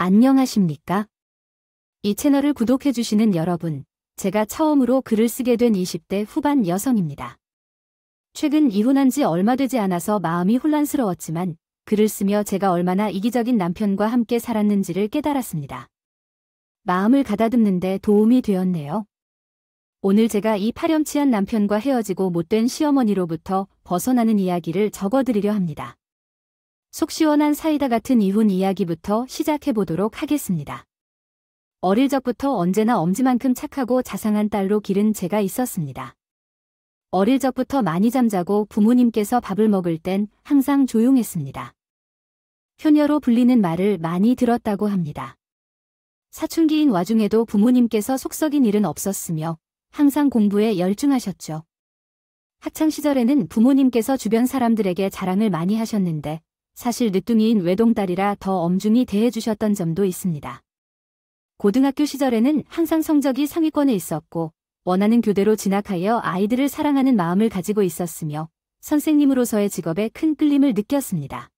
안녕하십니까? 이 채널을 구독해주시는 여러분, 제가 처음으로 글을 쓰게 된 20대 후반 여성입니다. 최근 이혼한 지 얼마 되지 않아서 마음이 혼란스러웠지만 글을 쓰며 제가 얼마나 이기적인 남편과 함께 살았는지를 깨달았습니다. 마음을 가다듬는데 도움이 되었네요. 오늘 제가 이 파렴치한 남편과 헤어지고 못된 시어머니로부터 벗어나는 이야기를 적어드리려 합니다. 속 시원한 사이다 같은 이혼 이야기부터 시작해보도록 하겠습니다. 어릴 적부터 언제나 엄지만큼 착하고 자상한 딸로 기른 제가 있었습니다. 어릴 적부터 많이 잠자고 부모님께서 밥을 먹을 땐 항상 조용했습니다. 효녀로 불리는 말을 많이 들었다고 합니다. 사춘기인 와중에도 부모님께서 속 썩인 일은 없었으며 항상 공부에 열중하셨죠. 학창시절에는 부모님께서 주변 사람들에게 자랑을 많이 하셨는데 사실 늦둥이인 외동딸이라 더 엄중히 대해주셨던 점도 있습니다. 고등학교 시절에는 항상 성적이 상위권에 있었고 원하는 교대로 진학하여 아이들을 사랑하는 마음을 가지고 있었으며 선생님으로서의 직업에 큰 끌림을 느꼈습니다.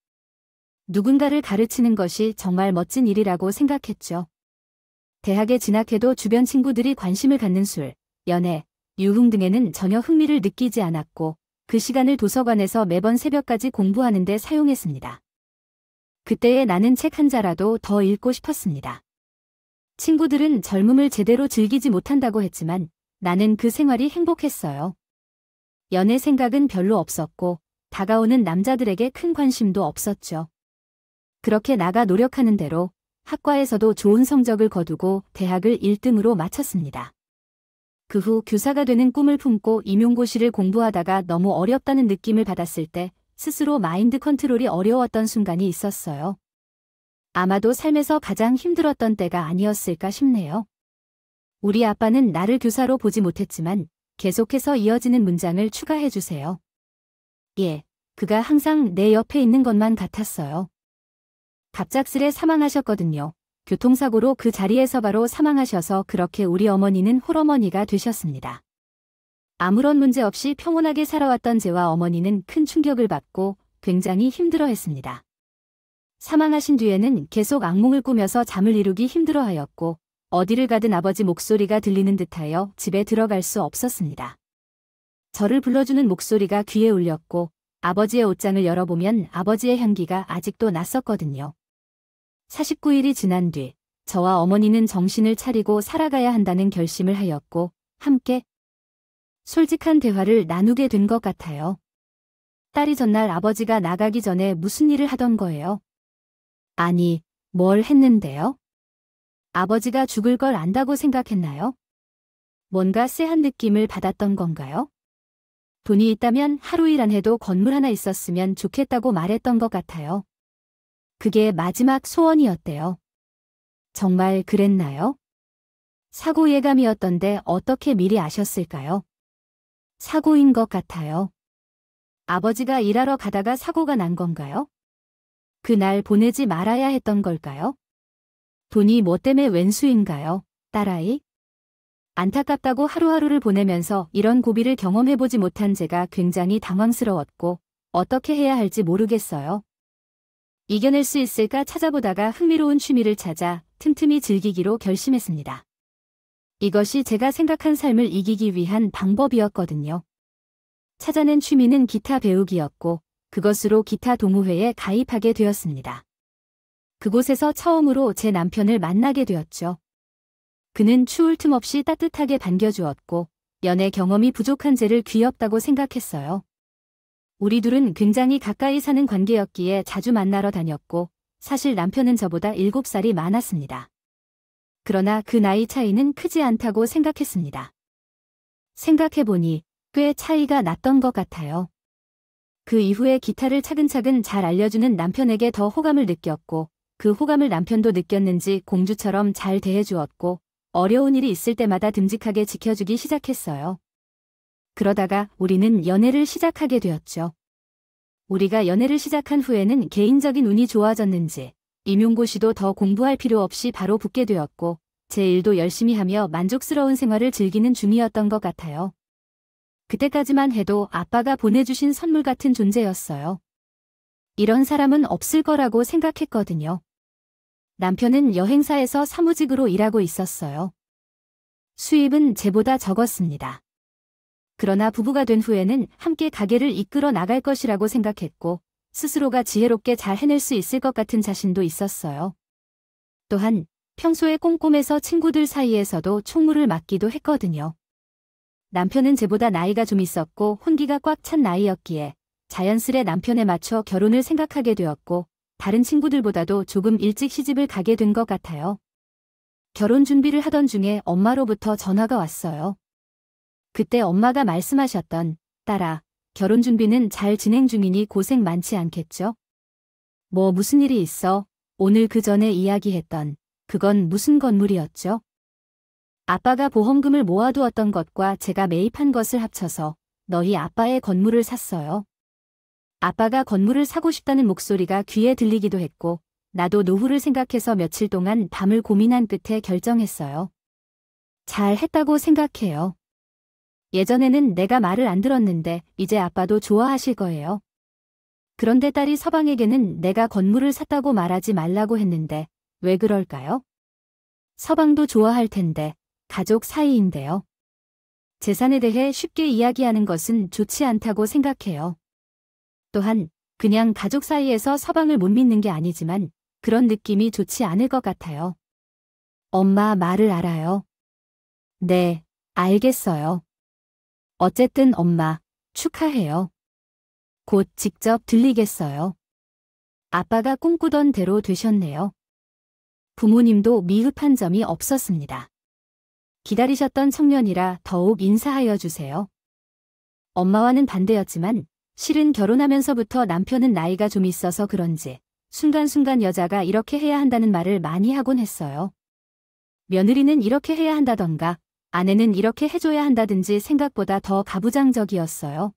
누군가를 가르치는 것이 정말 멋진 일이라고 생각했죠. 대학에 진학해도 주변 친구들이 관심을 갖는 술, 연애, 유흥 등에는 전혀 흥미를 느끼지 않았고 그 시간을 도서관에서 매번 새벽까지 공부하는 데 사용했습니다. 그때의 나는 책 한 자라도 더 읽고 싶었습니다. 친구들은 젊음을 제대로 즐기지 못한다고 했지만 나는 그 생활이 행복했어요. 연애 생각은 별로 없었고 다가오는 남자들에게 큰 관심도 없었죠. 그렇게 나가 노력하는 대로 학과에서도 좋은 성적을 거두고 대학을 1등으로 마쳤습니다. 그 후 교사가 되는 꿈을 품고 임용고시를 공부하다가 너무 어렵다는 느낌을 받았을 때 스스로 마인드 컨트롤이 어려웠던 순간이 있었어요. 아마도 삶에서 가장 힘들었던 때가 아니었을까 싶네요. 우리 아빠는 나를 교사로 보지 못했지만 계속해서 이어지는 문장을 추가해주세요. 예, 그가 항상 내 옆에 있는 것만 같았어요. 갑작스레 사망하셨거든요. 교통사고로 그 자리에서 바로 사망하셔서 그렇게 우리 어머니는 홀어머니가 되셨습니다. 아무런 문제 없이 평온하게 살아왔던 제와 어머니는 큰 충격을 받고 굉장히 힘들어했습니다. 사망하신 뒤에는 계속 악몽을 꾸면서 잠을 이루기 힘들어하였고 어디를 가든 아버지 목소리가 들리는 듯하여 집에 들어갈 수 없었습니다. 저를 불러주는 목소리가 귀에 울렸고 아버지의 옷장을 열어보면 아버지의 향기가 아직도 났었거든요. 49일이 지난 뒤 저와 어머니는 정신을 차리고 살아가야 한다는 결심을 하였고 함께 솔직한 대화를 나누게 된 것 같아요. 딸이 전날 아버지가 나가기 전에 무슨 일을 하던 거예요? 아니, 뭘 했는데요? 아버지가 죽을 걸 안다고 생각했나요? 뭔가 쎄한 느낌을 받았던 건가요? 돈이 있다면 하루 일 안 해도 건물 하나 있었으면 좋겠다고 말했던 것 같아요. 그게 마지막 소원이었대요. 정말 그랬나요? 사고 예감이었던데 어떻게 미리 아셨을까요? 사고인 것 같아요. 아버지가 일하러 가다가 사고가 난 건가요? 그날 보내지 말아야 했던 걸까요? 돈이 뭐 때문에 웬수인가요, 딸아이? 안타깝다고 하루하루를 보내면서 이런 고비를 경험해보지 못한 제가 굉장히 당황스러웠고 어떻게 해야 할지 모르겠어요. 이겨낼 수 있을까 찾아보다가 흥미로운 취미를 찾아 틈틈이 즐기기로 결심했습니다. 이것이 제가 생각한 삶을 이기기 위한 방법이었거든요. 찾아낸 취미는 기타 배우기였고 그것으로 기타 동호회에 가입하게 되었습니다. 그곳에서 처음으로 제 남편을 만나게 되었죠. 그는 추울 틈 없이 따뜻하게 반겨주었고 연애 경험이 부족한 제를 귀엽다고 생각했어요. 우리 둘은 굉장히 가까이 사는 관계였기에 자주 만나러 다녔고 사실 남편은 저보다 7살이 많았습니다. 그러나 그 나이 차이는 크지 않다고 생각했습니다. 생각해보니 꽤 차이가 났던 것 같아요. 그 이후에 기타를 차근차근 잘 알려주는 남편에게 더 호감을 느꼈고 그 호감을 남편도 느꼈는지 공주처럼 잘 대해주었고 어려운 일이 있을 때마다 듬직하게 지켜주기 시작했어요. 그러다가 우리는 연애를 시작하게 되었죠. 우리가 연애를 시작한 후에는 개인적인 운이 좋아졌는지 임용고시도 더 공부할 필요 없이 바로 붙게 되었고 제 일도 열심히 하며 만족스러운 생활을 즐기는 중이었던 것 같아요. 그때까지만 해도 아빠가 보내주신 선물 같은 존재였어요. 이런 사람은 없을 거라고 생각했거든요. 남편은 여행사에서 사무직으로 일하고 있었어요. 수입은 제보다 적었습니다. 그러나 부부가 된 후에는 함께 가게를 이끌어 나갈 것이라고 생각했고 스스로가 지혜롭게 잘 해낼 수 있을 것 같은 자신도 있었어요. 또한 평소에 꼼꼼해서 친구들 사이에서도 총무를 맡기도 했거든요. 남편은 제보다 나이가 좀 있었고 혼기가 꽉 찬 나이였기에 자연스레 남편에 맞춰 결혼을 생각하게 되었고 다른 친구들보다도 조금 일찍 시집을 가게 된 것 같아요. 결혼 준비를 하던 중에 엄마로부터 전화가 왔어요. 그때 엄마가 말씀하셨던 딸아, 결혼 준비는 잘 진행 중이니 고생 많지 않겠죠? 뭐 무슨 일이 있어? 오늘 그 전에 이야기했던 그건 무슨 건물이었죠? 아빠가 보험금을 모아두었던 것과 제가 매입한 것을 합쳐서 너희 아빠의 건물을 샀어요. 아빠가 건물을 사고 싶다는 목소리가 귀에 들리기도 했고 나도 노후를 생각해서 며칠 동안 밤을 고민한 끝에 결정했어요. 잘 했다고 생각해요. 예전에는 내가 말을 안 들었는데 이제 아빠도 좋아하실 거예요. 그런데 딸이 서방에게는 내가 건물을 샀다고 말하지 말라고 했는데 왜 그럴까요? 서방도 좋아할 텐데 가족 사이인데요. 재산에 대해 쉽게 이야기하는 것은 좋지 않다고 생각해요. 또한 그냥 가족 사이에서 서방을 못 믿는 게 아니지만 그런 느낌이 좋지 않을 것 같아요. 엄마 말을 알아요. 네, 알겠어요. 어쨌든 엄마, 축하해요. 곧 직접 들리겠어요. 아빠가 꿈꾸던 대로 되셨네요. 부모님도 미흡한 점이 없었습니다. 기다리셨던 청년이라 더욱 인사하여 주세요. 엄마와는 반대였지만 실은 결혼하면서부터 남편은 나이가 좀 있어서 그런지 순간순간 여자가 이렇게 해야 한다는 말을 많이 하곤 했어요. 며느리는 이렇게 해야 한다던가 아내는 이렇게 해줘야 한다든지 생각보다 더 가부장적이었어요.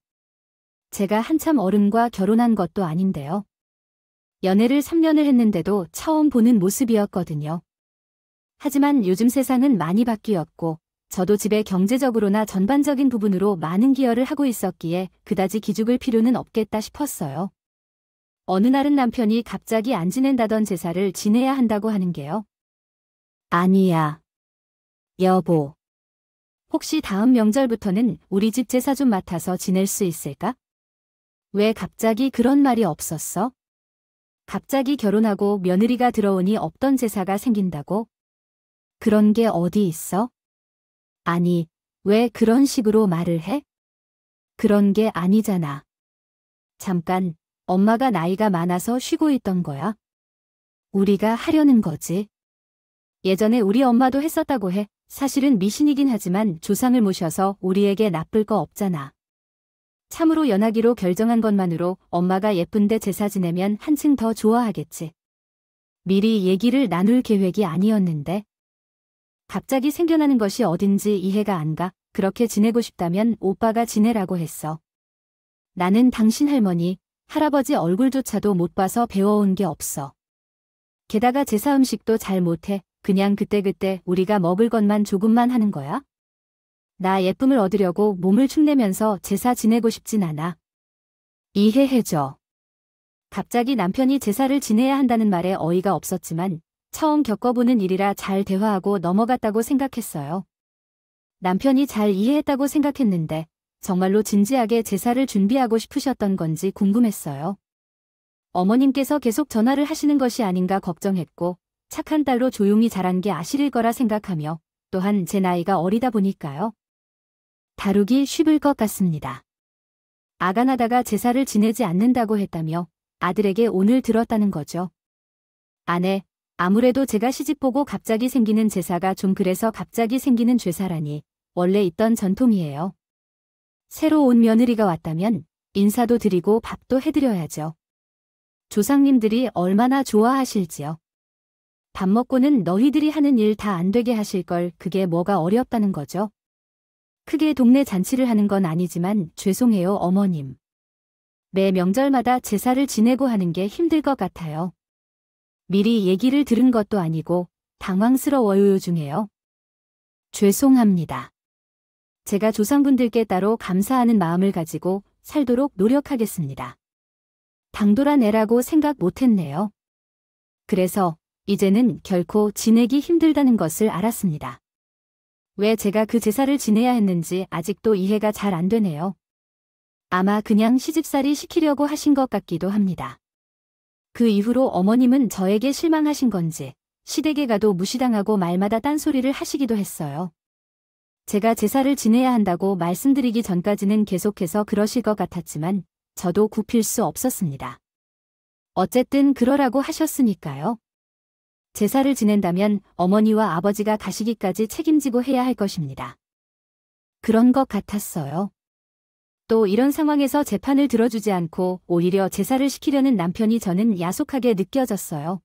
제가 한참 어른과 결혼한 것도 아닌데요. 연애를 3년을 했는데도 처음 보는 모습이었거든요. 하지만 요즘 세상은 많이 바뀌었고 저도 집에 경제적으로나 전반적인 부분으로 많은 기여를 하고 있었기에 그다지 기죽을 필요는 없겠다 싶었어요. 어느 날은 남편이 갑자기 안 지낸다던 제사를 지내야 한다고 하는 게요. 아니야. 여보. 혹시 다음 명절부터는 우리 집 제사 좀 맡아서 지낼 수 있을까? 왜 갑자기 그런 말이 없었어? 갑자기 결혼하고 며느리가 들어오니 없던 제사가 생긴다고? 그런 게 어디 있어? 아니, 왜 그런 식으로 말을 해? 그런 게 아니잖아. 잠깐, 엄마가 나이가 많아서 쉬고 있던 거야. 우리가 하려는 거지. 예전에 우리 엄마도 했었다고 해. 사실은 미신이긴 하지만 조상을 모셔서 우리에게 나쁠 거 없잖아. 참으로 연하기로 결정한 것만으로 엄마가 예쁜데 제사 지내면 한층 더 좋아하겠지. 미리 얘기를 나눌 계획이 아니었는데. 갑자기 생겨나는 것이 어딘지 이해가 안 가. 그렇게 지내고 싶다면 오빠가 지내라고 했어. 나는 당신 할머니, 할아버지 얼굴조차도 못 봐서 배워온 게 없어. 게다가 제사 음식도 잘 못해. 그냥 그때그때 우리가 먹을 것만 조금만 하는 거야? 나 예쁨을 얻으려고 몸을 축내면서 제사 지내고 싶진 않아. 이해해줘. 갑자기 남편이 제사를 지내야 한다는 말에 어이가 없었지만 처음 겪어보는 일이라 잘 대화하고 넘어갔다고 생각했어요. 남편이 잘 이해했다고 생각했는데 정말로 진지하게 제사를 준비하고 싶으셨던 건지 궁금했어요. 어머님께서 계속 전화를 하시는 것이 아닌가 걱정했고 착한 딸로 조용히 자란 게 아실일 거라 생각하며 또한 제 나이가 어리다 보니까요. 다루기 쉽을 것 같습니다. 아간하다가 제사를 지내지 않는다고 했다며 아들에게 오늘 들었다는 거죠. 아내, 아무래도 제가 시집보고 갑자기 생기는 제사가 좀 그래서 갑자기 생기는 죄사라니 원래 있던 전통이에요. 새로 온 며느리가 왔다면 인사도 드리고 밥도 해드려야죠. 조상님들이 얼마나 좋아하실지요. 밥 먹고는 너희들이 하는 일 다 안 되게 하실 걸 그게 뭐가 어렵다는 거죠. 크게 동네 잔치를 하는 건 아니지만 죄송해요 어머님. 매 명절마다 제사를 지내고 하는 게 힘들 것 같아요. 미리 얘기를 들은 것도 아니고 당황스러워요 중에요. 죄송합니다. 제가 조상분들께 따로 감사하는 마음을 가지고 살도록 노력하겠습니다. 당돌한 애라고 생각 못했네요. 그래서 이제는 결코 지내기 힘들다는 것을 알았습니다. 왜 제가 그 제사를 지내야 했는지 아직도 이해가 잘 안 되네요. 아마 그냥 시집살이 시키려고 하신 것 같기도 합니다. 그 이후로 어머님은 저에게 실망하신 건지 시댁에 가도 무시당하고 말마다 딴소리를 하시기도 했어요. 제가 제사를 지내야 한다고 말씀드리기 전까지는 계속해서 그러실 것 같았지만 저도 굽힐 수 없었습니다. 어쨌든 그러라고 하셨으니까요. 제사를 지낸다면 어머니와 아버지가 가시기까지 책임지고 해야 할 것입니다. 그런 것 같았어요. 또 이런 상황에서 재판을 들어주지 않고 오히려 제사를 시키려는 남편이 저는 야속하게 느껴졌어요.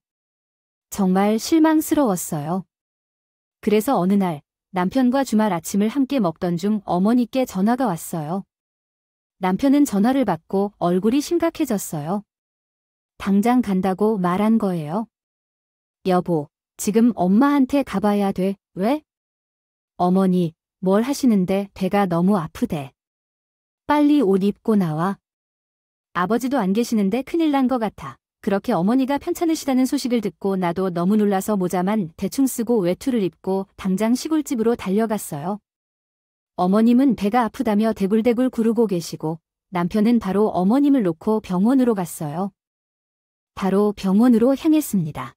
정말 실망스러웠어요. 그래서 어느 날 남편과 주말 아침을 함께 먹던 중 어머니께 전화가 왔어요. 남편은 전화를 받고 얼굴이 심각해졌어요. 당장 간다고 말한 거예요. 여보, 지금 엄마한테 가봐야 돼. 왜? 어머니, 뭘 하시는데 배가 너무 아프대. 빨리 옷 입고 나와. 아버지도 안 계시는데 큰일 난 것 같아. 그렇게 어머니가 편찮으시다는 소식을 듣고 나도 너무 놀라서 모자만 대충 쓰고 외투를 입고 당장 시골집으로 달려갔어요. 어머님은 배가 아프다며 대굴대굴 구르고 계시고 남편은 바로 어머님을 놓고 병원으로 갔어요. 바로 병원으로 향했습니다.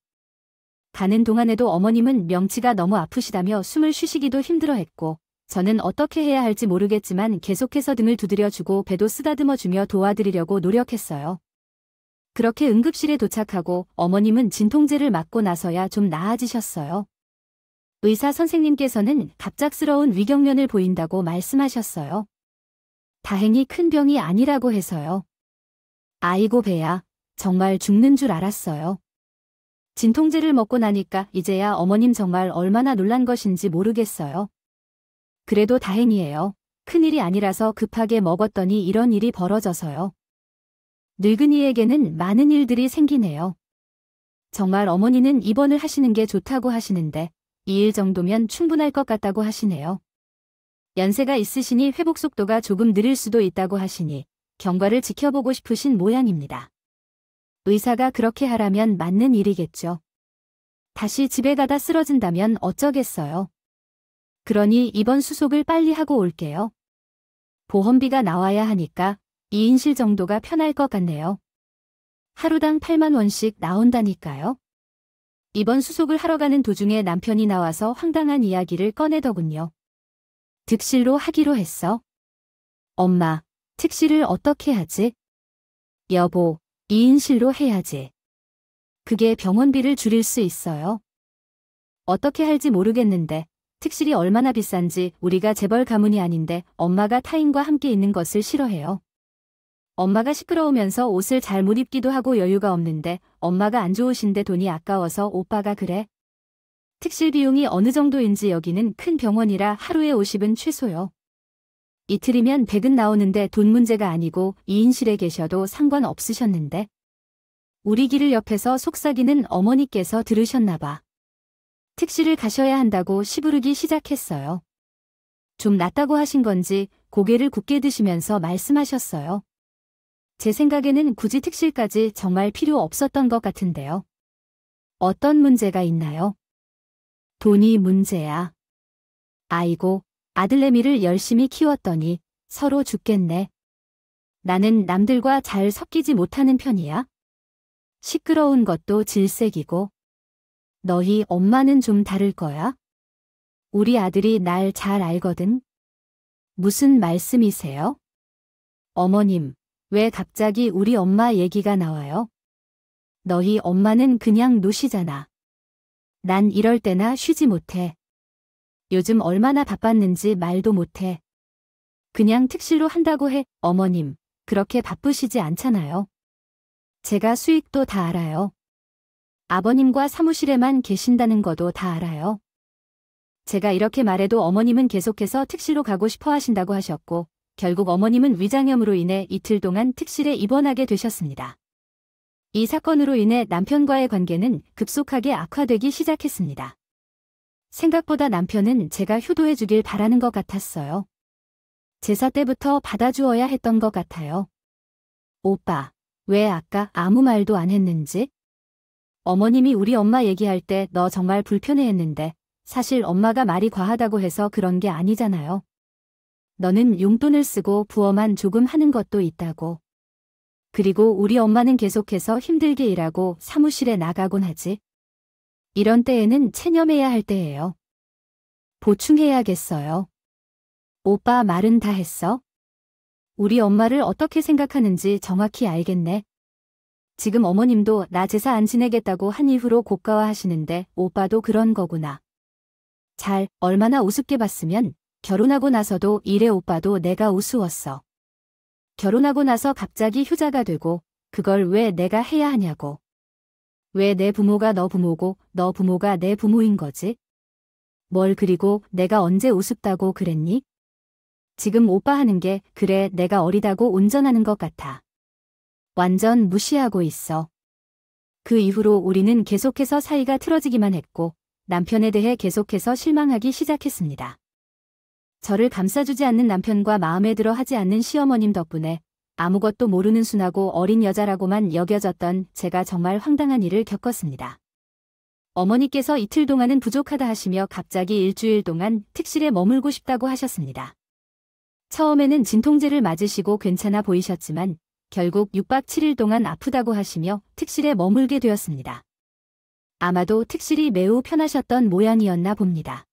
가는 동안에도 어머님은 명치가 너무 아프시다며 숨을 쉬시기도 힘들어했고 저는 어떻게 해야 할지 모르겠지만 계속해서 등을 두드려주고 배도 쓰다듬어주며 도와드리려고 노력했어요. 그렇게 응급실에 도착하고 어머님은 진통제를 맞고 나서야 좀 나아지셨어요. 의사 선생님께서는 갑작스러운 위경련을 보인다고 말씀하셨어요. 다행히 큰 병이 아니라고 해서요. 아이고 배야, 정말 죽는 줄 알았어요. 진통제를 먹고 나니까 이제야 어머님 정말 얼마나 놀란 것인지 모르겠어요. 그래도 다행이에요. 큰일이 아니라서 급하게 먹었더니 이런 일이 벌어져서요. 늙은이에게는 많은 일들이 생기네요. 정말 어머니는 입원을 하시는 게 좋다고 하시는데 2일 정도면 충분할 것 같다고 하시네요. 연세가 있으시니 회복 속도가 조금 느릴 수도 있다고 하시니 경과를 지켜보고 싶으신 모양입니다. 의사가 그렇게 하라면 맞는 일이겠죠. 다시 집에 가다 쓰러진다면 어쩌겠어요. 그러니 이번 수속을 빨리 하고 올게요. 보험비가 나와야 하니까 2인실 정도가 편할 것 같네요. 하루당 8만 원씩 나온다니까요. 이번 수속을 하러 가는 도중에 남편이 나와서 황당한 이야기를 꺼내더군요. 득실로 하기로 했어. 엄마, 특실을 어떻게 하지? 여보, 2인실로 해야지. 그게 병원비를 줄일 수 있어요. 어떻게 할지 모르겠는데 특실이 얼마나 비싼지 우리가 재벌 가문이 아닌데 엄마가 타인과 함께 있는 것을 싫어해요. 엄마가 시끄러우면서 옷을 잘 못 입기도 하고 여유가 없는데 엄마가 안 좋으신데 돈이 아까워서 오빠가 그래. 특실 비용이 어느 정도인지 여기는 큰 병원이라 하루에 50은 최소요. 이틀이면 100은 나오는데 돈 문제가 아니고 2인실에 계셔도 상관없으셨는데. 우리 길을 옆에서 속삭이는 어머니께서 들으셨나 봐. 특실을 가셔야 한다고 시부르기 시작했어요. 좀 낫다고 하신 건지 고개를 굳게 드시면서 말씀하셨어요. 제 생각에는 굳이 특실까지 정말 필요 없었던 것 같은데요. 어떤 문제가 있나요? 돈이 문제야. 아이고, 아들내미를 열심히 키웠더니 서로 죽겠네. 나는 남들과 잘 섞이지 못하는 편이야. 시끄러운 것도 질색이고. 너희 엄마는 좀 다를 거야? 우리 아들이 날 잘 알거든. 무슨 말씀이세요? 어머님, 왜 갑자기 우리 엄마 얘기가 나와요? 너희 엄마는 그냥 노시잖아. 난 이럴 때나 쉬지 못해. 요즘 얼마나 바빴는지 말도 못해. 그냥 특실로 한다고 해. 어머님, 그렇게 바쁘시지 않잖아요. 제가 수익도 다 알아요. 아버님과 사무실에만 계신다는 것도 다 알아요. 제가 이렇게 말해도 어머님은 계속해서 특실로 가고 싶어 하신다고 하셨고 결국 어머님은 위장염으로 인해 이틀 동안 특실에 입원하게 되셨습니다. 이 사건으로 인해 남편과의 관계는 급속하게 악화되기 시작했습니다. 생각보다 남편은 제가 효도해 주길 바라는 것 같았어요. 제사 때부터 받아주어야 했던 것 같아요. 오빠, 왜 아까 아무 말도 안 했는지? 어머님이 우리 엄마 얘기할 때 너 정말 불편해했는데 사실 엄마가 말이 과하다고 해서 그런 게 아니잖아요. 너는 용돈을 쓰고 부업만 조금 하는 것도 있다고. 그리고 우리 엄마는 계속해서 힘들게 일하고 사무실에 나가곤 하지. 이런 때에는 체념해야 할 때예요. 보충해야겠어요. 오빠 말은 다 했어? 우리 엄마를 어떻게 생각하는지 정확히 알겠네. 지금 어머님도 나 제사 안 지내겠다고 한 이후로 고가화하시는데 오빠도 그런 거구나. 얼마나 우습게 봤으면 결혼하고 나서도 이래. 오빠도 내가 우스웠어. 결혼하고 나서 갑자기 효자가 되고 그걸 왜 내가 해야 하냐고. 왜 내 부모가 너 부모고 너 부모가 내 부모인 거지? 뭘 그리고 내가 언제 우습다고 그랬니? 지금 오빠 하는 게 그래 내가 어리다고 온전하는 것 같아. 완전 무시하고 있어. 그 이후로 우리는 계속해서 사이가 틀어지기만 했고 남편에 대해 계속해서 실망하기 시작했습니다. 저를 감싸주지 않는 남편과 마음에 들어 하지 않는 시어머님 덕분에 아무것도 모르는 순하고 어린 여자라고만 여겨졌던 제가 정말 황당한 일을 겪었습니다. 어머니께서 이틀 동안은 부족하다 하시며 갑자기 일주일 동안 특실에 머물고 싶다고 하셨습니다. 처음에는 진통제를 맞으시고 괜찮아 보이셨지만 결국 6박 7일 동안 아프다고 하시며 특실에 머물게 되었습니다. 아마도 특실이 매우 편하셨던 모양이었나 봅니다.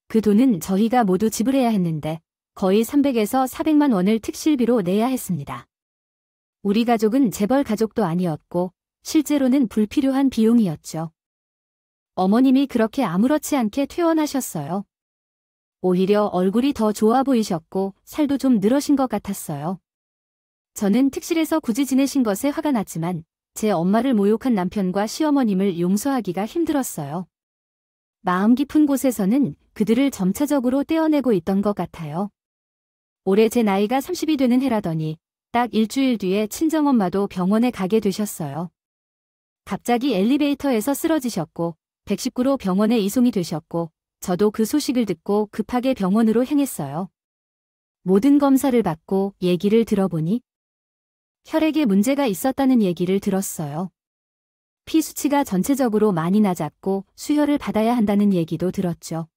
그 돈은 저희가 모두 지불해야 했는데 거의 300에서 400만 원을 특실비로 내야 했습니다. 우리 가족은 재벌 가족도 아니었고 실제로는 불필요한 비용이었죠. 어머님이 그렇게 아무렇지 않게 퇴원하셨어요. 오히려 얼굴이 더 좋아 보이셨고 살도 좀 늘으신 것 같았어요. 저는 특실에서 굳이 지내신 것에 화가 났지만 제 엄마를 모욕한 남편과 시어머님을 용서하기가 힘들었어요. 마음 깊은 곳에서는 그들을 점차적으로 떼어내고 있던 것 같아요. 올해 제 나이가 30이 되는 해라더니 딱 일주일 뒤에 친정엄마도 병원에 가게 되셨어요. 갑자기 엘리베이터에서 쓰러지셨고 119로 병원에 이송이 되셨고 저도 그 소식을 듣고 급하게 병원으로 향했어요. 모든 검사를 받고 얘기를 들어보니 혈액에 문제가 있었다는 얘기를 들었어요. 피 수치가 전체적으로 많이 낮았고 수혈을 받아야 한다는 얘기도 들었죠.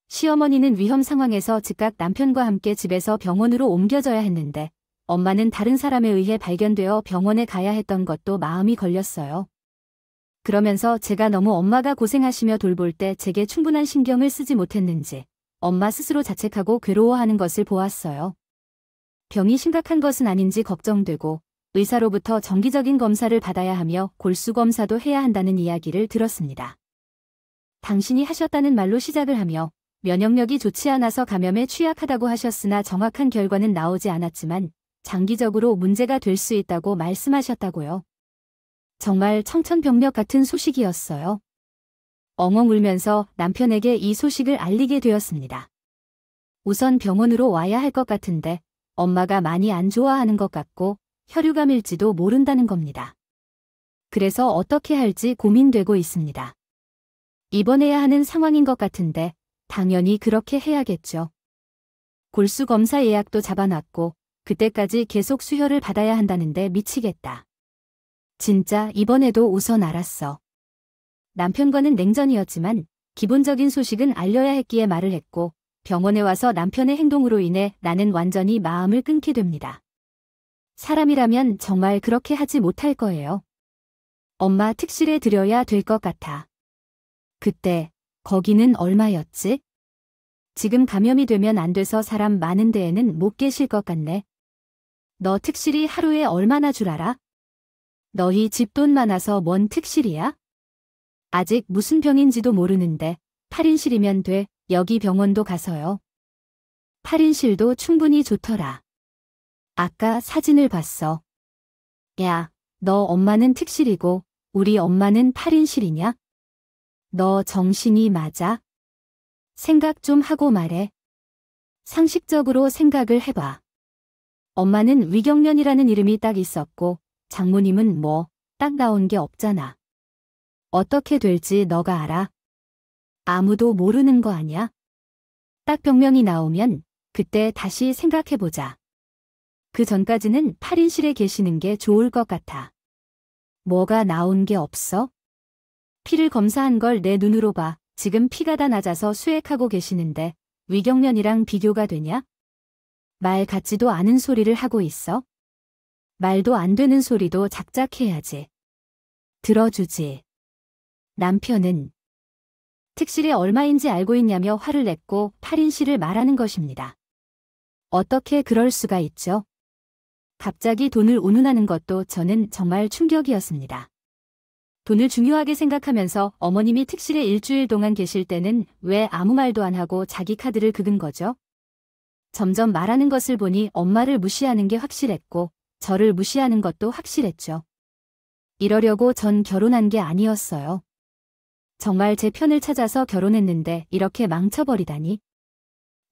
시어머니는 위험 상황에서 즉각 남편과 함께 집에서 병원으로 옮겨져야 했는데 엄마는 다른 사람에 의해 발견되어 병원에 가야 했던 것도 마음이 걸렸어요. 그러면서 제가 너무 엄마가 고생하시며 돌볼 때 제게 충분한 신경을 쓰지 못했는지 엄마 스스로 자책하고 괴로워하는 것을 보았어요. 병이 심각한 것은 아닌지 걱정되고 의사로부터 정기적인 검사를 받아야 하며 골수 검사도 해야 한다는 이야기를 들었습니다. 당신이 하셨다는 말로 시작을 하며 면역력이 좋지 않아서 감염에 취약하다고 하셨으나 정확한 결과는 나오지 않았지만 장기적으로 문제가 될 수 있다고 말씀하셨다고요. 정말 청천벽력 같은 소식이었어요. 엉엉 울면서 남편에게 이 소식을 알리게 되었습니다. 우선 병원으로 와야 할 것 같은데 엄마가 많이 안 좋아하는 것 같고 혈유감일지도 모른다는 겁니다. 그래서 어떻게 할지 고민되고 있습니다. 입원해야 하는 상황인 것 같은데 당연히 그렇게 해야겠죠. 골수 검사 예약도 잡아놨고 그때까지 계속 수혈을 받아야 한다는데 미치겠다. 진짜 입원해도 우선 알았어. 남편과는 냉전이었지만 기본적인 소식은 알려야 했기에 말을 했고 병원에 와서 남편의 행동으로 인해 나는 완전히 마음을 끊게 됩니다. 사람이라면 정말 그렇게 하지 못할 거예요. 엄마 특실에 드려야 될 것 같아. 그때 거기는 얼마였지? 지금 감염이 되면 안 돼서 사람 많은 데에는 못 계실 것 같네. 너 특실이 하루에 얼마나 줄 알아? 너희 집 돈 많아서 뭔 특실이야? 아직 무슨 병인지도 모르는데 8인실이면 돼. 여기 병원도 가서요. 8인실도 충분히 좋더라. 아까 사진을 봤어. 야, 너 엄마는 특실이고 우리 엄마는 8인실이냐? 너 정신이 맞아? 생각 좀 하고 말해. 상식적으로 생각을 해봐. 엄마는 위경련이라는 이름이 딱 있었고 장모님은 뭐 딱 나온 게 없잖아. 어떻게 될지 너가 알아? 아무도 모르는 거 아냐? 딱 병명이 나오면 그때 다시 생각해보자. 그 전까지는 8인실에 계시는 게 좋을 것 같아. 뭐가 나온 게 없어? 피를 검사한 걸 내 눈으로 봐. 지금 피가 다 낮아서 수액하고 계시는데 위경련이랑 비교가 되냐? 말 같지도 않은 소리를 하고 있어? 말도 안 되는 소리도 작작해야지. 들어주지. 남편은 특실이 얼마인지 알고 있냐며 화를 냈고 8인실을 말하는 것입니다. 어떻게 그럴 수가 있죠? 갑자기 돈을 운운하는 것도 저는 정말 충격이었습니다. 돈을 중요하게 생각하면서 어머님이 특실에 일주일 동안 계실 때는 왜 아무 말도 안 하고 자기 카드를 긁은 거죠? 점점 말하는 것을 보니 엄마를 무시하는 게 확실했고 저를 무시하는 것도 확실했죠. 이러려고 전 결혼한 게 아니었어요. 정말 제 편을 찾아서 결혼했는데 이렇게 망쳐버리다니.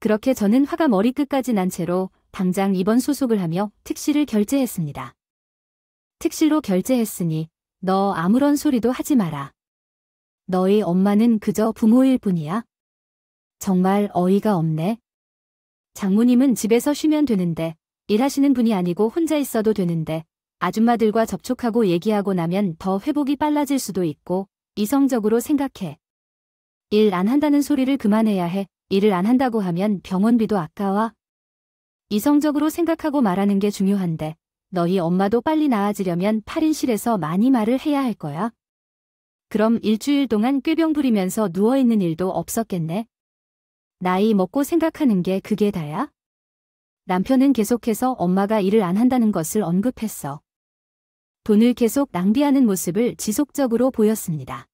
그렇게 저는 화가 머리끝까지 난 채로 당장 입원 수속을 하며 특실을 결제했습니다. 특실로 결제했으니 너 아무런 소리도 하지 마라. 너희 엄마는 그저 부모일 뿐이야. 정말 어이가 없네. 장모님은 집에서 쉬면 되는데 일하시는 분이 아니고 혼자 있어도 되는데 아줌마들과 접촉하고 얘기하고 나면 더 회복이 빨라질 수도 있고 이성적으로 생각해. 일 안 한다는 소리를 그만해야 해. 일을 안 한다고 하면 병원비도 아까워. 이성적으로 생각하고 말하는 게 중요한데 너희 엄마도 빨리 나아지려면 8인실에서 많이 말을 해야 할 거야. 그럼 일주일 동안 꾀병 부리면서 누워있는 일도 없었겠네. 나이 먹고 생각하는 게 그게 다야? 남편은 계속해서 엄마가 일을 안 한다는 것을 언급했어. 돈을 계속 낭비하는 모습을 지속적으로 보였습니다.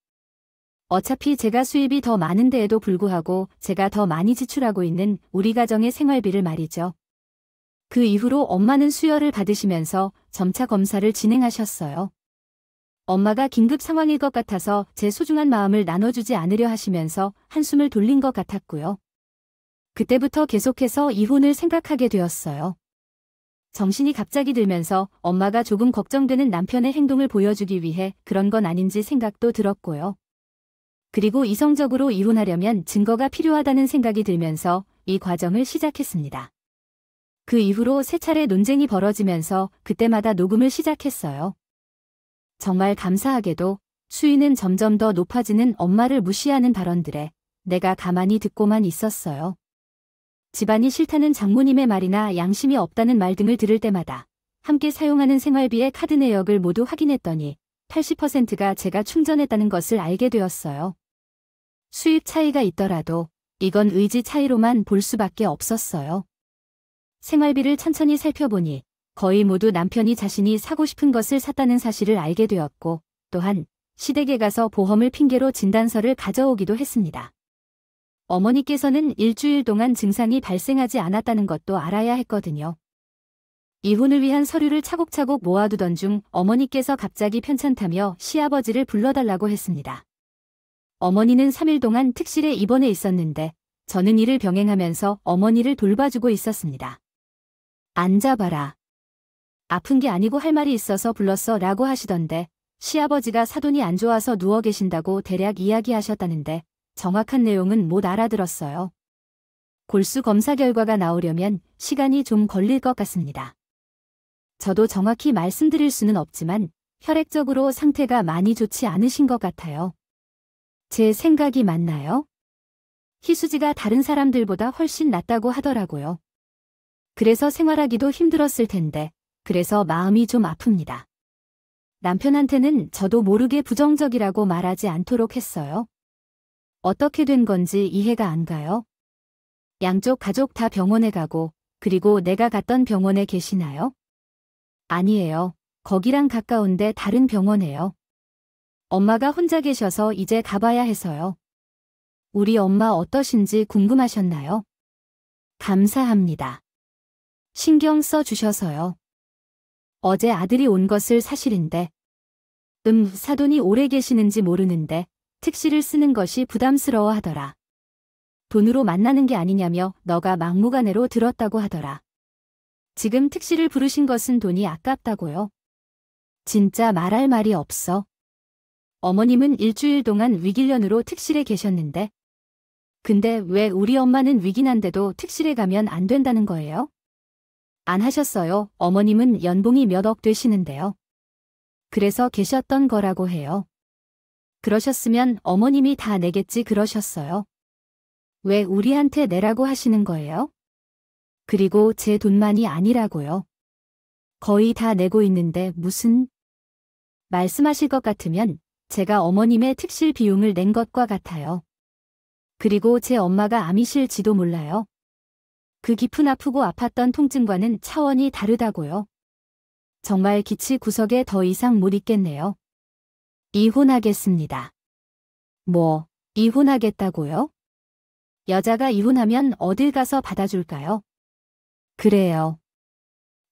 어차피 제가 수입이 더 많은데에도 불구하고 제가 더 많이 지출하고 있는 우리 가정의 생활비를 말이죠. 그 이후로 엄마는 수혈을 받으시면서 점차 검사를 진행하셨어요. 엄마가 긴급 상황일 것 같아서 제 소중한 마음을 나눠주지 않으려 하시면서 한숨을 돌린 것 같았고요. 그때부터 계속해서 이혼을 생각하게 되었어요. 정신이 갑자기 들면서 엄마가 조금 걱정되는 남편의 행동을 보여주기 위해 그런 건 아닌지 생각도 들었고요. 그리고 이성적으로 이혼하려면 증거가 필요하다는 생각이 들면서 이 과정을 시작했습니다. 그 이후로 세 차례 논쟁이 벌어지면서 그때마다 녹음을 시작했어요. 정말 감사하게도 수위는 점점 더 높아지는 엄마를 무시하는 발언들에 내가 가만히 듣고만 있었어요. 집안이 싫다는 장모님의 말이나 양심이 없다는 말 등을 들을 때마다 함께 사용하는 생활비의 카드 내역을 모두 확인했더니 80%가 제가 충전했다는 것을 알게 되었어요. 수입 차이가 있더라도 이건 의지 차이로만 볼 수밖에 없었어요. 생활비를 천천히 살펴보니 거의 모두 남편이 자신이 사고 싶은 것을 샀다는 사실을 알게 되었고 또한 시댁에 가서 보험을 핑계로 진단서를 가져오기도 했습니다. 어머니께서는 일주일 동안 증상이 발생하지 않았다는 것도 알아야 했거든요. 이혼을 위한 서류를 차곡차곡 모아두던 중 어머니께서 갑자기 편찮다며 시아버지를 불러달라고 했습니다. 어머니는 3일 동안 특실에 입원해 있었는데 저는 일을 병행하면서 어머니를 돌봐주고 있었습니다. 앉아봐라. 아픈 게 아니고 할 말이 있어서 불렀어 라고 하시던데 시아버지가 사돈이 안 좋아서 누워 계신다고 대략 이야기하셨다는데 정확한 내용은 못 알아들었어요. 골수 검사 결과가 나오려면 시간이 좀 걸릴 것 같습니다. 저도 정확히 말씀드릴 수는 없지만 혈액적으로 상태가 많이 좋지 않으신 것 같아요. 제 생각이 맞나요? 희수지가 다른 사람들보다 훨씬 낫다고 하더라고요. 그래서 생활하기도 힘들었을 텐데 그래서 마음이 좀 아픕니다. 남편한테는 저도 모르게 부정적이라고 말하지 않도록 했어요. 어떻게 된 건지 이해가 안 가요? 양쪽 가족 다 병원에 가고 그리고 내가 갔던 병원에 계시나요? 아니에요. 거기랑 가까운데 다른 병원에요. 엄마가 혼자 계셔서 이제 가봐야 해서요. 우리 엄마 어떠신지 궁금하셨나요? 감사합니다. 신경 써 주셔서요. 어제 아들이 온 것을 사실인데 사돈이 오래 계시는지 모르는데 특실을 쓰는 것이 부담스러워 하더라. 돈으로 만나는 게 아니냐며 너가 막무가내로 들었다고 하더라. 지금 특실을 부르신 것은 돈이 아깝다고요. 진짜 말할 말이 없어. 어머님은 일주일 동안 위길련으로 특실에 계셨는데 근데 왜 우리 엄마는 위기난데도 특실에 가면 안 된다는 거예요? 안 하셨어요. 어머님은 연봉이 몇 억 되시는데요. 그래서 계셨던 거라고 해요. 그러셨으면 어머님이 다 내겠지 그러셨어요. 왜 우리한테 내라고 하시는 거예요? 그리고 제 돈만이 아니라고요. 거의 다 내고 있는데 무슨... 말씀하실 것 같으면 제가 어머님의 특실 비용을 낸 것과 같아요. 그리고 제 엄마가 암이실지도 몰라요. 그 깊은 아프고 아팠던 통증과는 차원이 다르다고요. 정말 기치 구석에 더 이상 못 있겠네요. 이혼하겠습니다. 뭐, 이혼하겠다고요? 여자가 이혼하면 어딜 가서 받아줄까요? 그래요.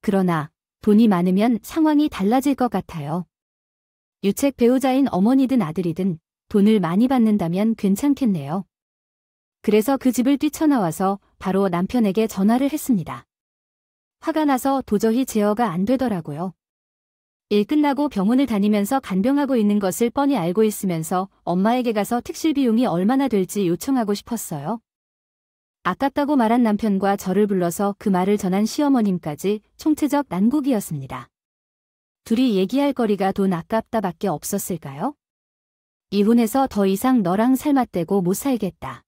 그러나 돈이 많으면 상황이 달라질 것 같아요. 유책 배우자인 어머니든 아들이든 돈을 많이 받는다면 괜찮겠네요. 그래서 그 집을 뛰쳐나와서 바로 남편에게 전화를 했습니다. 화가 나서 도저히 제어가 안 되더라고요. 일 끝나고 병원을 다니면서 간병하고 있는 것을 뻔히 알고 있으면서 엄마에게 가서 특실 비용이 얼마나 될지 요청하고 싶었어요. 아깝다고 말한 남편과 저를 불러서 그 말을 전한 시어머님까지 총체적 난국이었습니다. 둘이 얘기할 거리가 돈 아깝다밖에 없었을까요? 이혼해서 더 이상 너랑 살맛대고 못 살겠다.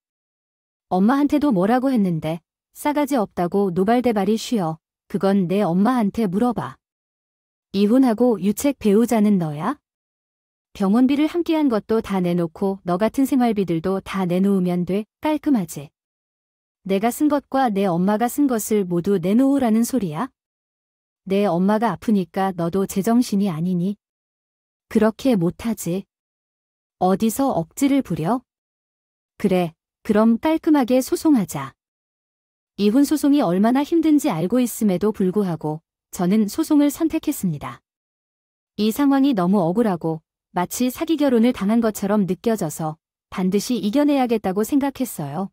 엄마한테도 뭐라고 했는데 싸가지 없다고 노발대발이 쉬어. 그건 내 엄마한테 물어봐. 이혼하고 유책 배우자는 너야? 병원비를 함께한 것도 다 내놓고 너 같은 생활비들도 다 내놓으면 돼. 깔끔하지. 내가 쓴 것과 내 엄마가 쓴 것을 모두 내놓으라는 소리야? 내 엄마가 아프니까 너도 제정신이 아니니? 그렇게 못하지. 어디서 억지를 부려? 그래, 그럼 깔끔하게 소송하자. 이혼 소송이 얼마나 힘든지 알고 있음에도 불구하고 저는 소송을 선택했습니다. 이 상황이 너무 억울하고 마치 사기 결혼을 당한 것처럼 느껴져서 반드시 이겨내야겠다고 생각했어요.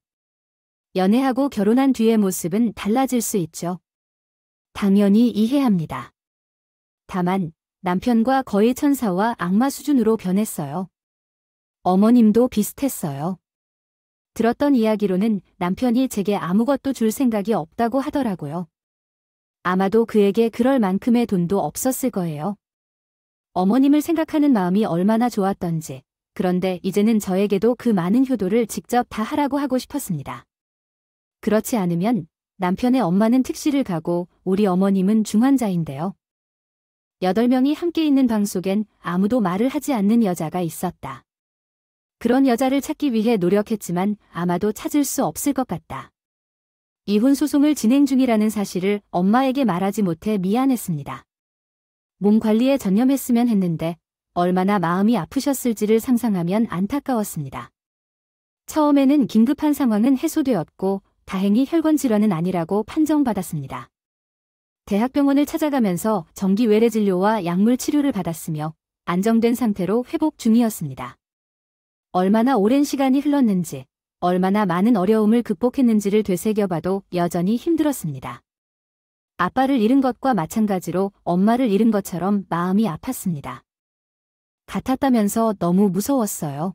연애하고 결혼한 뒤의 모습은 달라질 수 있죠. 당연히 이해합니다. 다만 남편과 거의 천사와 악마 수준으로 변했어요. 어머님도 비슷했어요. 들었던 이야기로는 남편이 제게 아무것도 줄 생각이 없다고 하더라고요. 아마도 그에게 그럴 만큼의 돈도 없었을 거예요. 어머님을 생각하는 마음이 얼마나 좋았던지. 그런데 이제는 저에게도 그 많은 효도를 직접 다 하라고 하고 싶었습니다. 그렇지 않으면 남편의 엄마는 특실을 가고 우리 어머님은 중환자인데요. 8명이 함께 있는 방 속엔 아무도 말을 하지 않는 여자가 있었다. 그런 여자를 찾기 위해 노력했지만 아마도 찾을 수 없을 것 같다. 이혼 소송을 진행 중이라는 사실을 엄마에게 말하지 못해 미안했습니다. 몸 관리에 전념했으면 했는데 얼마나 마음이 아프셨을지를 상상하면 안타까웠습니다. 처음에는 긴급한 상황은 해소되었고 다행히 혈관 질환은 아니라고 판정받았습니다. 대학병원을 찾아가면서 정기 외래 진료와 약물 치료를 받았으며 안정된 상태로 회복 중이었습니다. 얼마나 오랜 시간이 흘렀는지, 얼마나 많은 어려움을 극복했는지를 되새겨봐도 여전히 힘들었습니다. 아빠를 잃은 것과 마찬가지로 엄마를 잃은 것처럼 마음이 아팠습니다. 같았다면서 너무 무서웠어요.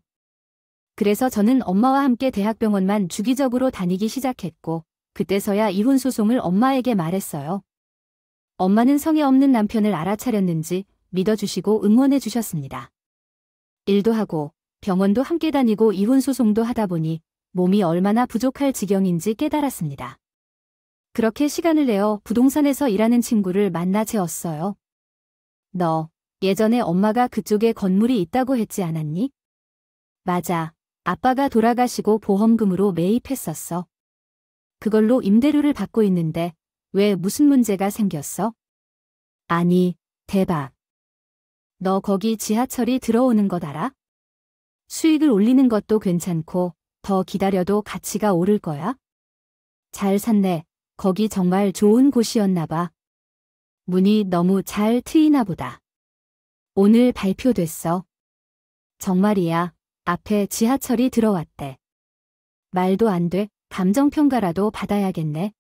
그래서 저는 엄마와 함께 대학병원만 주기적으로 다니기 시작했고 그때서야 이혼 소송을 엄마에게 말했어요. 엄마는 성에 없는 남편을 알아차렸는지 믿어주시고 응원해 주셨습니다. 일도 하고 병원도 함께 다니고 이혼 소송도 하다 보니 몸이 얼마나 부족할 지경인지 깨달았습니다. 그렇게 시간을 내어 부동산에서 일하는 친구를 만나 재웠어요. 너 예전에 엄마가 그쪽에 건물이 있다고 했지 않았니? 맞아. 아빠가 돌아가시고 보험금으로 매입했었어. 그걸로 임대료를 받고 있는데 왜 무슨 문제가 생겼어? 아니, 대박. 너 거기 지하철이 들어오는 것 알아? 수익을 올리는 것도 괜찮고 더 기다려도 가치가 오를 거야? 잘 샀네. 거기 정말 좋은 곳이었나 봐. 문이 너무 잘 트이나 보다. 오늘 발표됐어. 정말이야. 앞에 지하철이 들어왔대. 말도 안 돼. 감정평가라도 받아야겠네.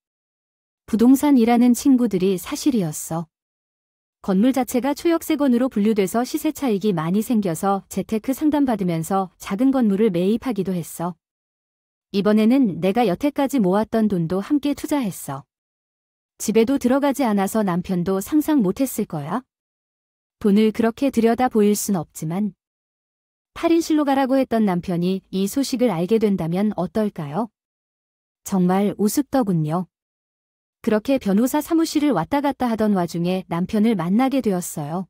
부동산 일하는 친구들이 사실이었어. 건물 자체가 초역세권으로 분류돼서 시세 차익이 많이 생겨서 재테크 상담받으면서 작은 건물을 매입하기도 했어. 이번에는 내가 여태까지 모았던 돈도 함께 투자했어. 집에도 들어가지 않아서 남편도 상상 못했을 거야. 돈을 그렇게 들여다 보일 순 없지만 탈인실로 가라고 했던 남편이 이 소식을 알게 된다면 어떨까요? 정말 우습더군요. 그렇게 변호사 사무실을 왔다 갔다 하던 와중에 남편을 만나게 되었어요.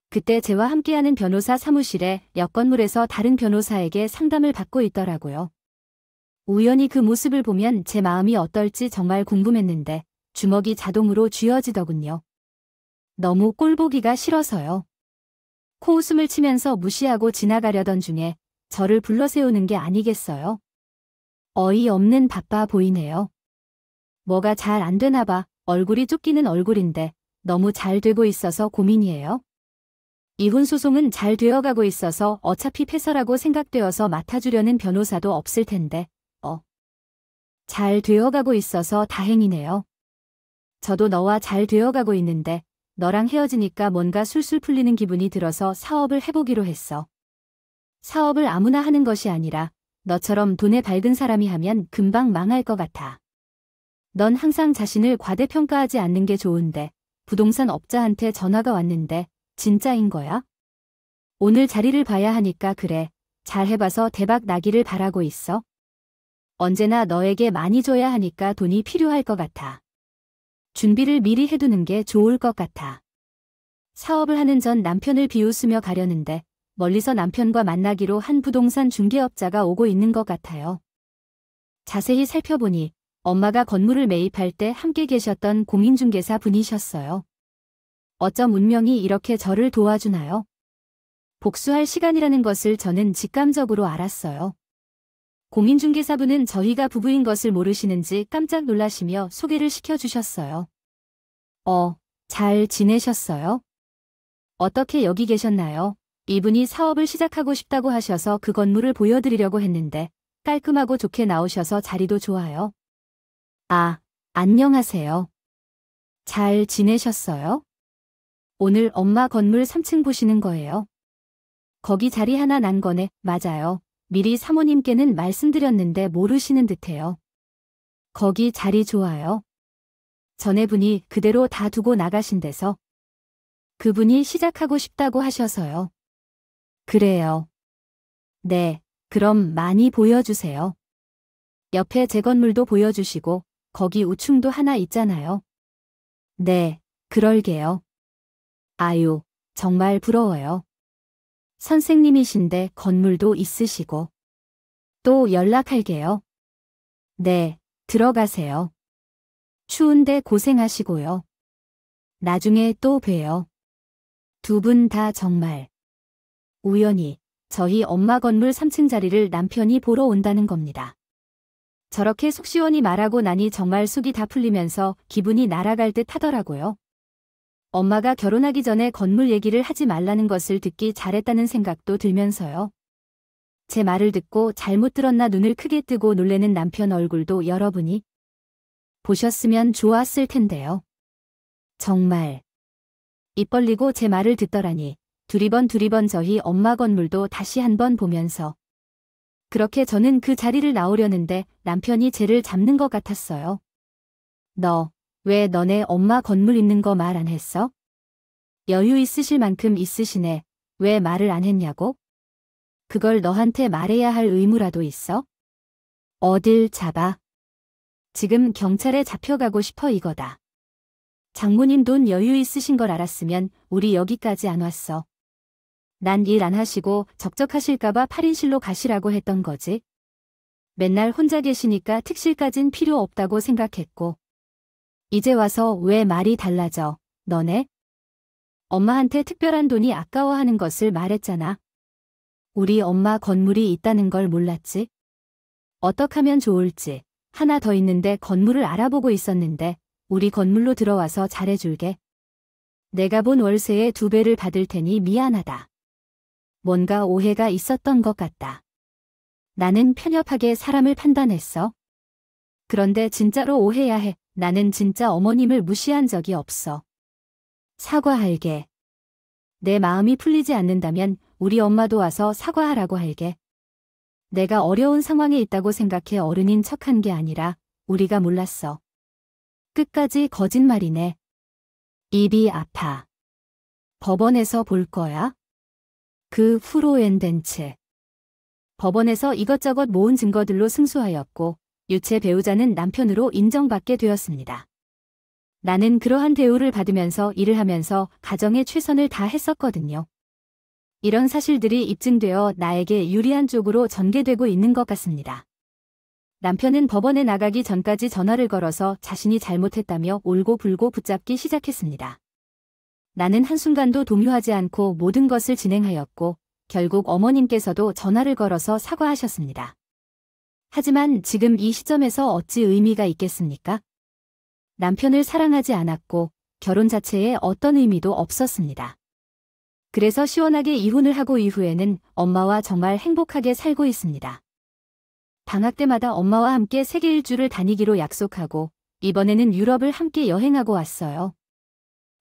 그때 저와 함께하는 변호사 사무실에 옆 건물에서 다른 변호사에게 상담을 받고 있더라고요. 우연히 그 모습을 보면 제 마음이 어떨지 정말 궁금했는데 주먹이 자동으로 쥐어지더군요. 너무 꼴보기가 싫어서요. 코웃음을 치면서 무시하고 지나가려던 중에 저를 불러세우는 게 아니겠어요? 어이없는 바빠 보이네요. 뭐가 잘 안 되나 봐. 얼굴이 쫓기는 얼굴인데 너무 잘 되고 있어서 고민이에요. 이혼 소송은 잘 되어가고 있어서 어차피 패소라고 생각되어서 맡아주려는 변호사도 없을 텐데, 잘 되어가고 있어서 다행이네요. 저도 너와 잘 되어가고 있는데 너랑 헤어지니까 뭔가 술술 풀리는 기분이 들어서 사업을 해보기로 했어. 사업을 아무나 하는 것이 아니라 너처럼 돈에 밝은 사람이 하면 금방 망할 것 같아. 넌 항상 자신을 과대평가하지 않는 게 좋은데 부동산 업자한테 전화가 왔는데 진짜인 거야? 오늘 자리를 봐야 하니까 그래. 잘 해봐서 대박 나기를 바라고 있어. 언제나 너에게 많이 줘야 하니까 돈이 필요할 것 같아. 준비를 미리 해두는 게 좋을 것 같아. 사업을 하는 전 남편을 비웃으며 가려는데 멀리서 남편과 만나기로 한 부동산 중개업자가 오고 있는 것 같아요. 자세히 살펴보니 엄마가 건물을 매입할 때 함께 계셨던 공인중개사 분이셨어요. 어쩜 운명이 이렇게 저를 도와주나요? 복수할 시간이라는 것을 저는 직감적으로 알았어요. 공인중개사분은 저희가 부부인 것을 모르시는지 깜짝 놀라시며 소개를 시켜주셨어요. 잘 지내셨어요? 어떻게 여기 계셨나요? 이분이 사업을 시작하고 싶다고 하셔서 그 건물을 보여드리려고 했는데 깔끔하고 좋게 나오셔서 자리도 좋아요. 안녕하세요. 잘 지내셨어요? 오늘 엄마 건물 3층 보시는 거예요. 거기 자리 하나 난 거네. 맞아요. 미리 사모님께는 말씀드렸는데 모르시는 듯해요. 거기 자리 좋아요. 전에 분이 그대로 다 두고 나가신 데서 그분이 시작하고 싶다고 하셔서요. 그래요. 네, 그럼 많이 보여주세요. 옆에 제 건물도 보여주시고 거기 우층도 하나 있잖아요. 네, 그럴게요. 아유, 정말 부러워요. 선생님이신데 건물도 있으시고. 또 연락할게요. 네, 들어가세요. 추운데 고생하시고요. 나중에 또 봬요. 두 분 다 정말 우연히 저희 엄마 건물 3층 자리를 남편이 보러 온다는 겁니다. 저렇게 속 시원히 말하고 나니 정말 속이 다 풀리면서 기분이 날아갈 듯 하더라고요. 엄마가 결혼하기 전에 건물 얘기를 하지 말라는 것을 듣기 잘했다는 생각도 들면서요. 제 말을 듣고 잘못 들었나 눈을 크게 뜨고 놀래는 남편 얼굴도 여러분이 보셨으면 좋았을 텐데요. 정말 입 벌리고 제 말을 듣더라니 두리번 저희 엄마 건물도 다시 한번 보면서 그렇게 저는 그 자리를 나오려는데 남편이 쟤를 잡는 것 같았어요. 너 왜 너네 엄마 건물 있는 거 말 안 했어? 여유 있으실 만큼 있으시네. 왜 말을 안 했냐고? 그걸 너한테 말해야 할 의무라도 있어? 어딜 잡아? 지금 경찰에 잡혀가고 싶어 이거다. 장모님 돈 여유 있으신 걸 알았으면 우리 여기까지 안 왔어. 난 일 안 하시고 적적하실까봐 8인실로 가시라고 했던 거지. 맨날 혼자 계시니까 특실까진 필요 없다고 생각했고. 이제 와서 왜 말이 달라져, 너네? 엄마한테 특별한 돈이 아까워하는 것을 말했잖아. 우리 엄마 건물이 있다는 걸 몰랐지? 어떡 하면 좋을지. 하나 더 있는데 건물을 알아보고 있었는데 우리 건물로 들어와서 잘해줄게. 내가 본 월세의 2배를 받을 테니 미안하다. 뭔가 오해가 있었던 것 같다. 나는 편협하게 사람을 판단했어. 그런데 진짜로 오해야 해. 나는 진짜 어머님을 무시한 적이 없어. 사과할게. 내 마음이 풀리지 않는다면 우리 엄마도 와서 사과하라고 할게. 내가 어려운 상황에 있다고 생각해 어른인 척한 게 아니라 우리가 몰랐어. 끝까지 거짓말이네. 입이 아파. 법원에서 볼 거야? 그 후로엔 덴체. 법원에서 이것저것 모은 증거들로 승소하였고 유체 배우자는 남편으로 인정받게 되었습니다. 나는 그러한 대우를 받으면서 일을 하면서 가정에 최선을 다했었거든요. 이런 사실들이 입증되어 나에게 유리한 쪽으로 전개되고 있는 것 같습니다. 남편은 법원에 나가기 전까지 전화를 걸어서 자신이 잘못했다며 울고불고 붙잡기 시작했습니다. 나는 한순간도 동요하지 않고 모든 것을 진행하였고 결국 어머님께서도 전화를 걸어서 사과하셨습니다. 하지만 지금 이 시점에서 어찌 의미가 있겠습니까? 남편을 사랑하지 않았고 결혼 자체에 어떤 의미도 없었습니다. 그래서 시원하게 이혼을 하고 이후에는 엄마와 정말 행복하게 살고 있습니다. 방학 때마다 엄마와 함께 세계 일주를 다니기로 약속하고 이번에는 유럽을 함께 여행하고 왔어요.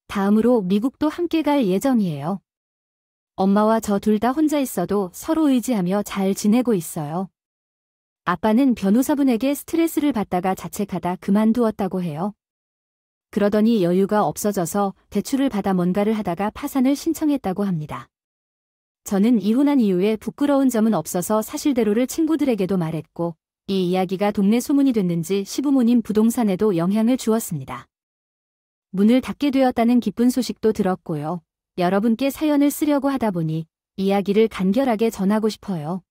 다음으로 미국도 함께 갈 예정이에요. 엄마와 저 둘 다 혼자 있어도 서로 의지하며 잘 지내고 있어요. 아빠는 변호사분에게 스트레스를 받다가 자책하다 그만두었다고 해요. 그러더니 여유가 없어져서 대출을 받아 뭔가를 하다가 파산을 신청했다고 합니다. 저는 이혼한 이후에 부끄러운 점은 없어서 사실대로를 친구들에게도 말했고 이 이야기가 동네 소문이 됐는지 시부모님 부동산에도 영향을 주었습니다. 문을 닫게 되었다는 기쁜 소식도 들었고요. 여러분께 사연을 쓰려고 하다 보니 이야기를 간결하게 전하고 싶어요.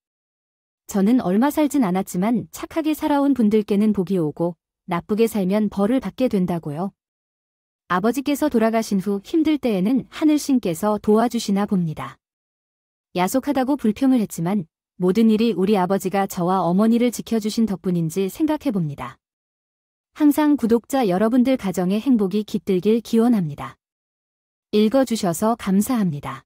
저는 얼마 살진 않았지만 착하게 살아온 분들께는 복이 오고 나쁘게 살면 벌을 받게 된다고요. 아버지께서 돌아가신 후 힘들 때에는 하늘신께서 도와주시나 봅니다. 야속하다고 불평을 했지만 모든 일이 우리 아버지가 저와 어머니를 지켜주신 덕분인지 생각해봅니다. 항상 구독자 여러분들 가정의 행복이 깃들길 기원합니다. 읽어주셔서 감사합니다.